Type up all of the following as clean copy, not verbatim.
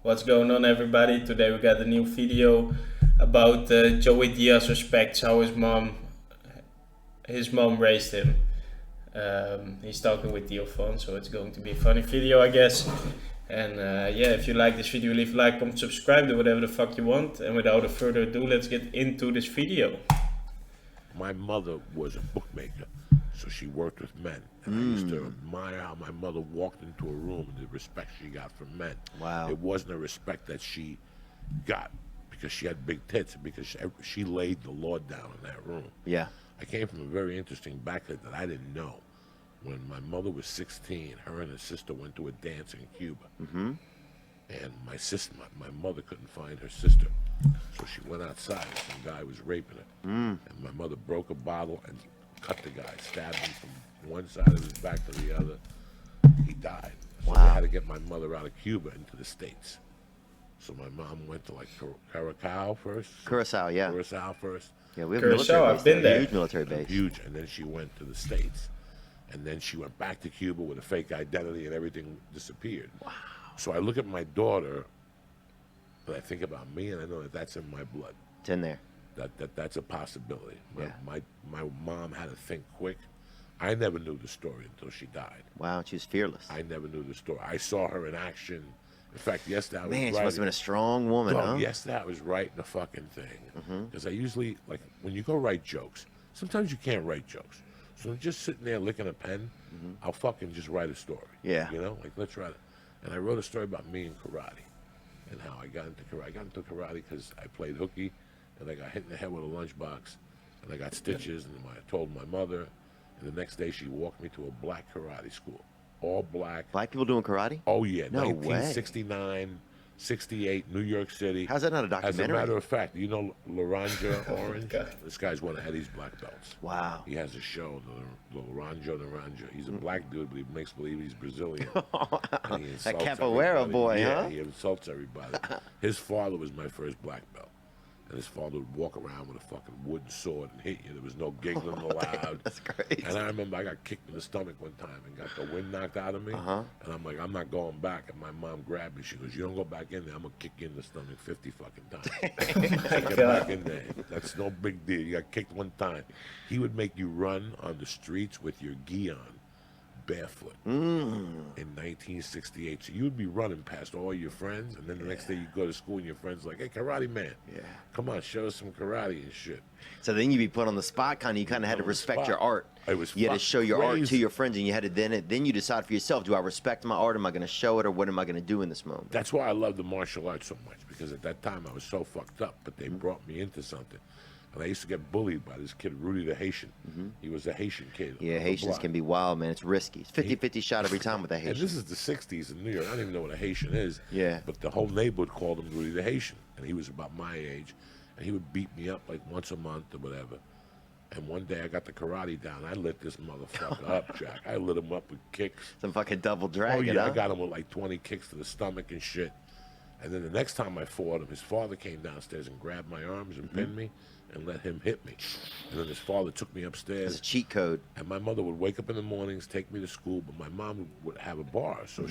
What's going on, everybody? Today we got a new video about Joey Diaz respects how his mom raised him. He's talking with Theo Fon, so it's going to be a funny video, I guess. And yeah, if you like this video, leave a like, comment, subscribe, do whatever the fuck you want. And without further ado, let's get into this video. My mother was a bookmaker, so she worked with men. And I used to admire how my mother walked into a room and the respect she got from men. Wow. It wasn't a respect that she got because she had big tits, because she laid the law down in that room. Yeah. I came from a very interesting background that I didn't know. When my mother was 16, her and her sister went to a dance in Cuba. Mm-hmm. And my mother couldn't find her sister. So she went outside and some guy was raping her. And my mother broke a bottle and cut the guy, stabbed him from one side of his back to the other. He died. So they Wow. had to get my mother out of Cuba into the States. So my mom went to like Curacao first. Curacao, yeah. Curacao first. Yeah, we have Curacao, military I've base been there. Huge military base. Huge. And then she went to the States. And then she went back to Cuba with a fake identity and everything disappeared. Wow. So I look at my daughter and I think about me and I know that that's in my blood. It's in there. That's a possibility. Yeah. My mom had to think quick. I never knew the story until she died. Wow, she was fearless. I never knew the story. I saw her in action. In fact, yesterday I was Man, she writing. must have been a strong woman, Dog, huh? yesterday I was writing a fucking thing. Because I usually, like, when you go write jokes, sometimes you can't write jokes. So I'm just sitting there licking a pen, I'll fucking just write a story. Yeah. You know, like, let's write it. And I wrote a story about me and karate and how I got into karate. I got into karate because I played hooky and I got hit in the head with a lunchbox and I got stitches and I told my mother. And the next day she walked me to a black karate school. All black. Black people doing karate? Oh, yeah. No way. 1969, 68, New York City. How's that not a As a documentary? matter of fact, you know Laranja Orange? God. This guy's one of Eddie's black belts. Wow. He has a show, the Laranja. He's a black dude, but he makes believe he's Brazilian. And he That insults capoeira everybody. boy, yeah, huh? he insults everybody. His father was my first black belt. And his father would walk around with a fucking wooden sword and hit you. There was no giggling allowed. That's crazy. And I remember I got kicked in the stomach one time and got the wind knocked out of me. And I'm like, I'm not going back. And my mom grabbed me. She goes, you don't go back in there. I'm going to kick you in the stomach 50 fucking times. Take it back in there. That's no big deal. You got kicked one time. He would make you run on the streets with your gi on, barefoot, in 1968. So you would be running past all your friends, and then the next day you go to school and your friends like, hey, karate man, Yeah. come on, show us some karate and shit. So then you'd be put on the spot, kind of. You kind of had to On the respect spot. your art. It was You had to fucking show your art to crazy. your friends, and you had to then you decide for yourself: do I respect my art? Am I going to show it, or what am I going to do in this moment? That's why I love the martial arts so much, because at that time I was so fucked up, but they brought me into something. And I used to get bullied by this kid, Rudy the Haitian. He was a Haitian kid. Yeah, on the Haitians block. can be wild, man. It's risky. It's 50-50 shot every time with a And Haitian. this is the 60s in New York. I don't even know what a Haitian is. Yeah. But the whole neighborhood called him Rudy the Haitian. And he was about my age. And he would beat me up like once a month or whatever. And one day I got the karate down. I lit this motherfucker up, Jack. I lit him up with kicks. Some fucking double Oh, dragon, yeah. huh? I got him with like 20 kicks to the stomach and shit. And then the next time I fought him, his father came downstairs and grabbed my arms and pinned me and let him hit me. And then his father took me It's upstairs. a cheat code. And my mother would wake up in the mornings, take me to school, but my mom would have a bar, so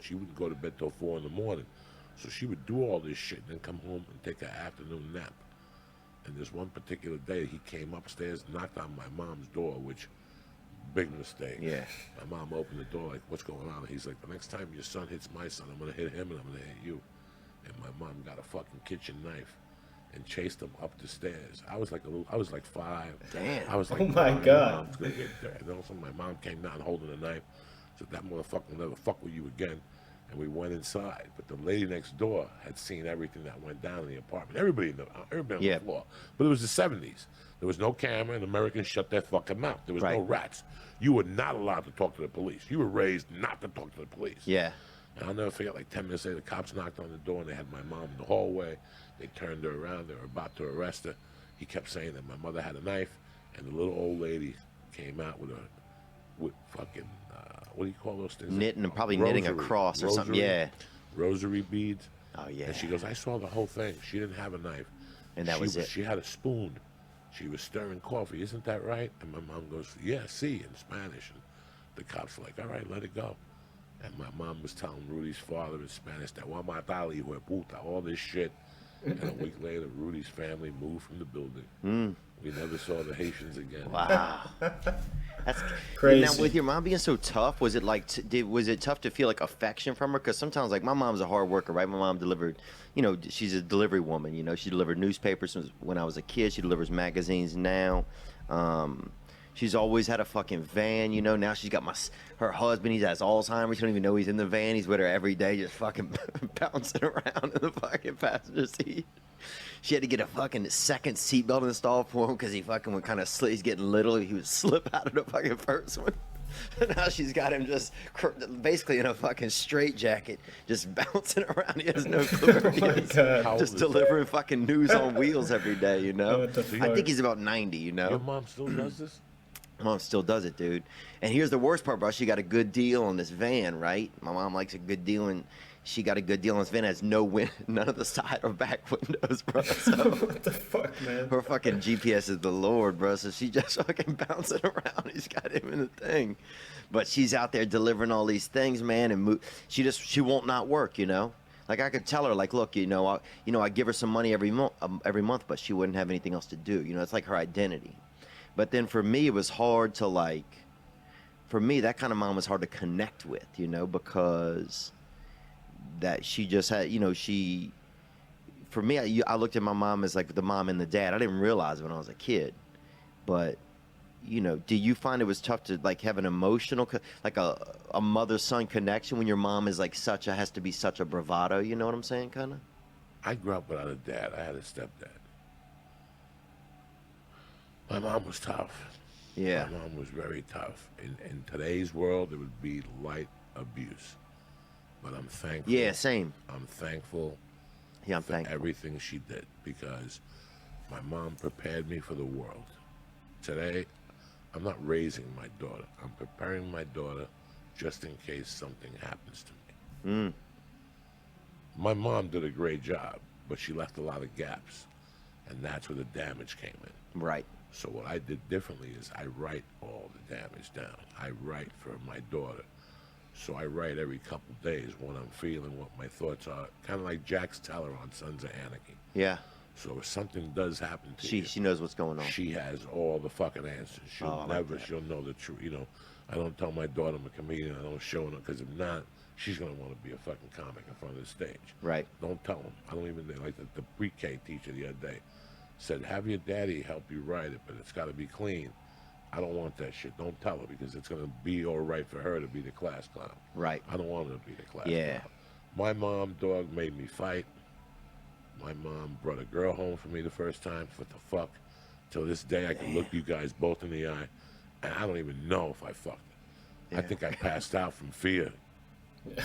she wouldn't go to bed till 4 in the morning. So she would do all this shit and then come home and take an afternoon nap. And this one particular day, he came upstairs, knocked on my mom's door, which, big mistake. Yeah. My mom opened the door like, what's going on? He's like, the next time your son hits my son, I'm going to hit him and I'm going to hit you. And my mom got a fucking kitchen knife and chased him up the stairs. I was like 5. Damn. I was like, Oh my "Nah, God." Mom's gonna get there." And also my mom came down holding a knife. Said, that motherfucker will never fuck with you again. And we went inside. But the lady next door had seen everything that went down in the apartment. Everybody on Yeah. the floor. But it was the 70s. There was no camera, and Americans shut their fucking mouth. There was no Right. rats. You were not allowed to talk to the police. You were raised not to talk to the police. Yeah. And I'll never forget, like 10 minutes later, the cops knocked on the door and they had my mom in the hallway. They turned her around. They were about to arrest her. He kept saying that my mother had a knife, and the little old lady came out with fucking, what do you call those things? Knitting and probably knitting a Rosary. cross or something. Rosary. Yeah. Rosary beads. Oh, yeah. And she goes, I saw the whole thing. She didn't have a knife. And that was it. She had a spoon. She was stirring coffee. Isn't that right? And my mom goes, yeah, see, in Spanish. And the cops were like, all right, let it go. And my mom was telling Rudy's father in Spanish that "Wa matali, hijo de puta," all this shit. And a week later, Rudy's family moved from the building. We never saw the Haitians again. Wow. That's Crazy. Now, with your mom being so tough, was it like, was it tough to feel like affection from her? Because sometimes, like, my mom's a hard worker, right? My mom delivered, you know, she's a delivery woman. You know, she delivered newspapers when I was a kid. She delivers magazines now. She's always had a fucking van, you know. Now she's got her husband. He has Alzheimer's. She don't even know he's in the van. He's with her every day, just fucking bouncing around in the fucking passenger seat. She had to get a fucking second seatbelt installed for him because he fucking would kind of he's getting little. He would slip out of the fucking first one. Now she's got him just basically in a fucking straitjacket, just bouncing around. He has no clue where he is. Just delivering fucking news on wheels every day, you know. I think he's about 90, you know. Your mom still does this? Mom still does it, dude. And here's the worst part, bro. She got a good deal on this van, right? My mom likes a good deal, and she got a good deal on this van. It has none of the side or back windows, bro. So What the fuck, man? her fucking GPS is the Lord, bro. So she just fucking bouncing around. He's got him in the thing. But she's out there delivering all these things, man, and she won't not work, you know. Like I could tell her, like, look, I give her some money every month, but she wouldn't have anything else to do. You know, it's like her identity. But then for me, it was hard to for me, that kind of mom was hard to connect with, you know, because that she just had, you know, for me, I looked at my mom as like the mom and the dad. I didn't realize it when I was a kid. But, you know, do you find it was tough to like have an emotional, like a mother-son connection when your mom is like has to be such a bravado, you know what I'm saying, kind of? I grew up without a dad. I had a stepdad. My mom was tough. Yeah. My mom was very tough. In today's world, it would be light abuse. But I'm thankful. Yeah, same. I'm thankful Yeah, for everything she did because my mom prepared me for the world. Today, I'm not raising my daughter. I'm preparing my daughter just in case something happens to me. My mom did a great job, but she left a lot of gaps. And that's where the damage came in. Right. So what I did differently is I write all the damage down. I write for my daughter. So I write every couple days what I'm feeling, what my thoughts are. Kind of like Jax Teller on Sons of Anarchy. Yeah. So if something does happen to you, she knows what's going on. she has all the fucking answers. She'll she'll know the truth. You know, I don't tell my daughter I'm a comedian. I don't show her, because if not, she's going to want to be a fucking comic in front of the stage. Right. Don't tell them. I don't even, like the pre-K teacher the other day said, have your daddy help you write it, but it's got to be clean. I don't want that shit. Don't tell her, because it's going to be all right for her to be the class clown. Right. I don't want her to be the class clown. My mom, dog, made me fight. My mom brought a girl home for me the first time. What the fuck? Till this day, I can look you guys both in the eye, and I don't even know if I fucked her. I think I passed out from fear.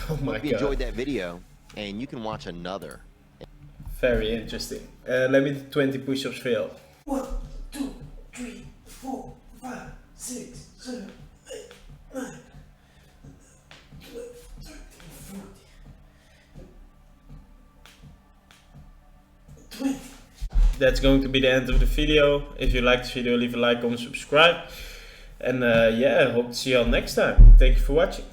Oh my Hope you God. enjoyed that video, and you can watch another. Very interesting. Let me do 20 push-ups fail. 1, 2, 3, 4, 5, 6, 7, 8, 9, 12, 13, 14, 20. That's going to be the end of the video. If you like this video, leave a like, comment, subscribe. And yeah, hope to see you all next time. Thank you for watching.